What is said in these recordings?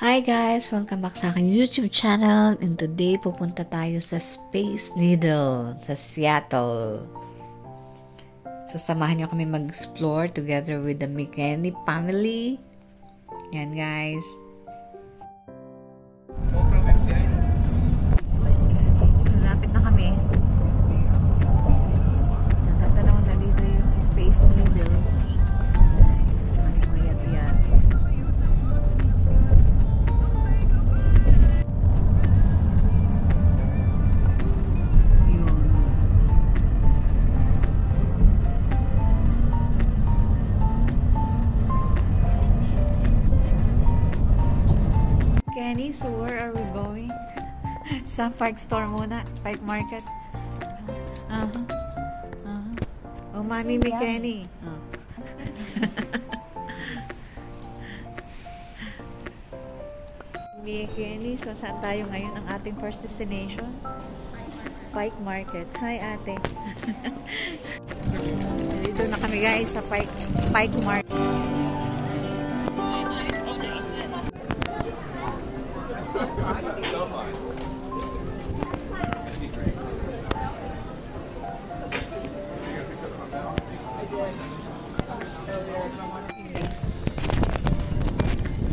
Hi guys! Welcome back sa aking YouTube channel, and today pupunta tayo sa Space Needle sa Seattle. So samahan niyo kami mag-explore together with the McKinney family. Yan guys. So lapit na kami. Natatanaw na dito yung Space Needle. Kenny, so where are we going? Sa Park Store muna. Park Market. Oh, Mami McKinney. McKinney, so saan tayo ngayon? Ang ating first destination? Pike Market. Hi, ate. Dito na kami guys sa Pike Market.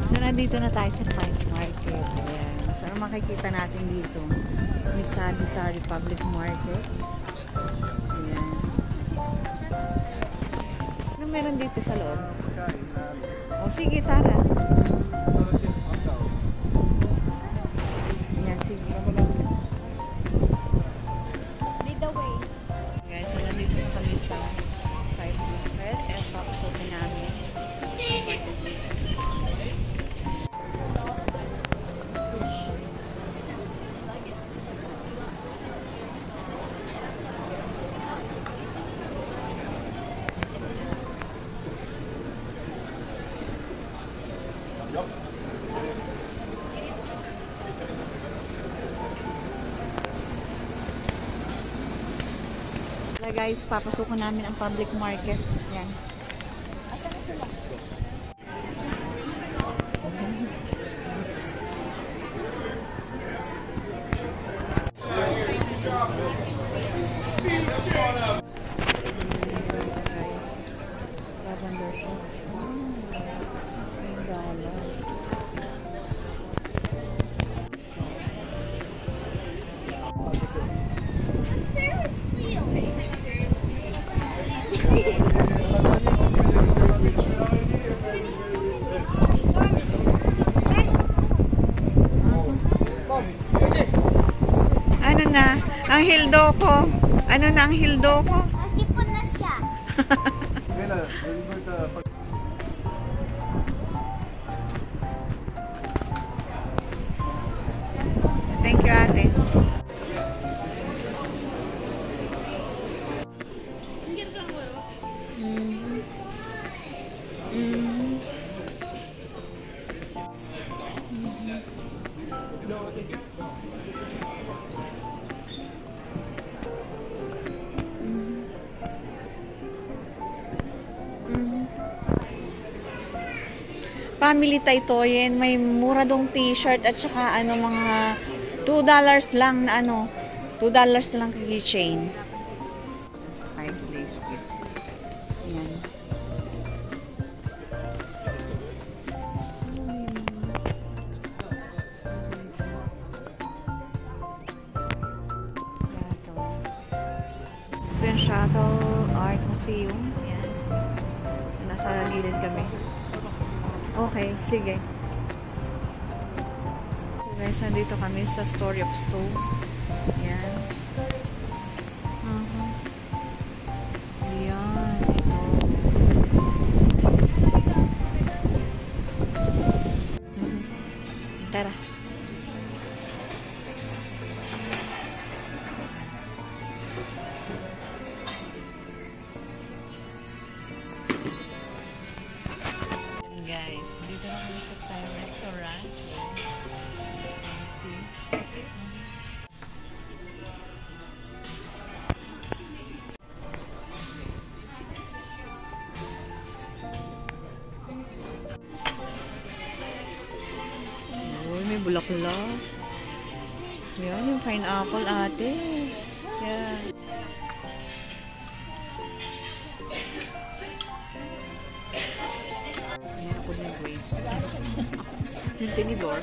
So, nandito na tayo sa Pike Market. Ayan. So, ano makikita natin dito? Misalita Republic Market. Ayan. Ano meron dito sa loob? O, sige, tara. Ayan, sige. Lead the way. Guys, so, nandito na kami sa Pike Market. At papasokin namin. Guys, papasukan namin ang public market. Yan. Asan na sila? Lavender shop. Ano na? Ang hildo ko. Ano na ang hildo ko? Nasipon na siya. Thank you, ate. Family Taytoyen, may mura dong t-shirt at saka ano mga $2 lang na ano, $2 na lang keychain. Fireplace gifts. Yan. Ito yung Seattle Art Museum. Yan. Nasa gilid kami. Okay, sige. So guys, nandito kami sa Story of Stone. Ayan. Ayan, ito. Tara. Guys, dito na kami sa Thai restaurant. See? bulaklak. Yan, yung pineapple, ate. Yan. Yan ako na boy. Yung tinidor.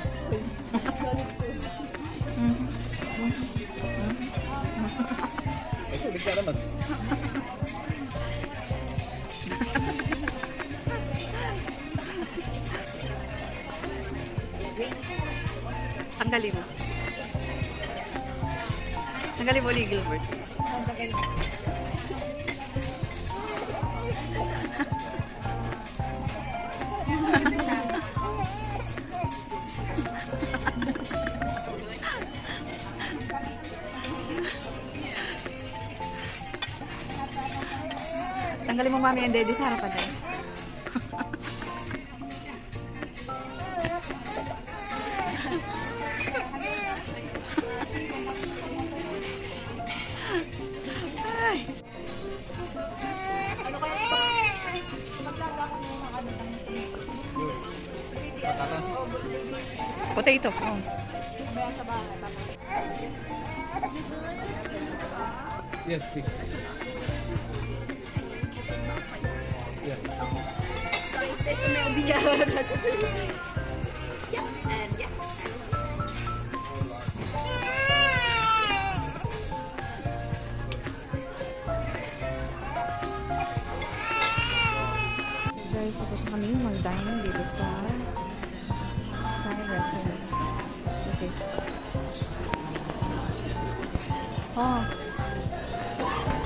Tanggalin mo. Tanggalin mo ulit, Gilbert. Tanggalin mo, mami, and daddy sa harapan din. Ay. Potato. Oh. Yes, please. Yeah. Eso me olvidaba. Yeah, and yeah. Guys, tapos kami mag-dining dito sa Thai restaurant. Okay. Oh.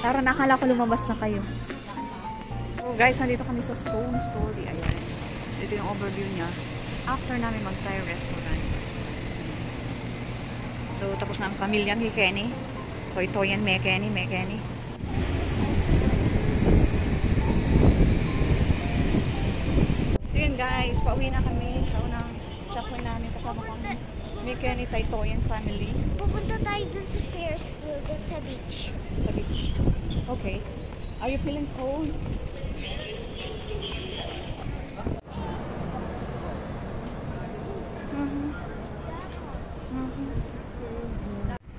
Pero nakala ko lumabas na kayo. So guys, nandito kami sa Stone Story. Ayan. Ito yung overview niya. After namin mag-Thai restaurant. So, tapos na ang pamilya ni Kenny. Toy-toyan me Kenny. Yun guys, pauwi na kami sa unang shopway namin. Kasama kami may Kenny Toy-toyan family. Pupunta tayo dun sa Ferris wheel, dun sa beach. Sa beach. Okay. Are you feeling cold?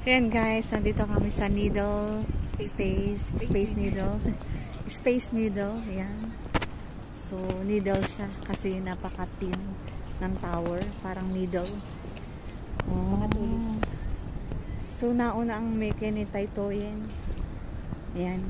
So yan guys, nandito kami sa Needle Space Needle. Space Needle, yan. So needle siya kasi napaka-thin ng tower, parang needle. Oh. So nauna ang Meke ni Toy-toyan. Ayan.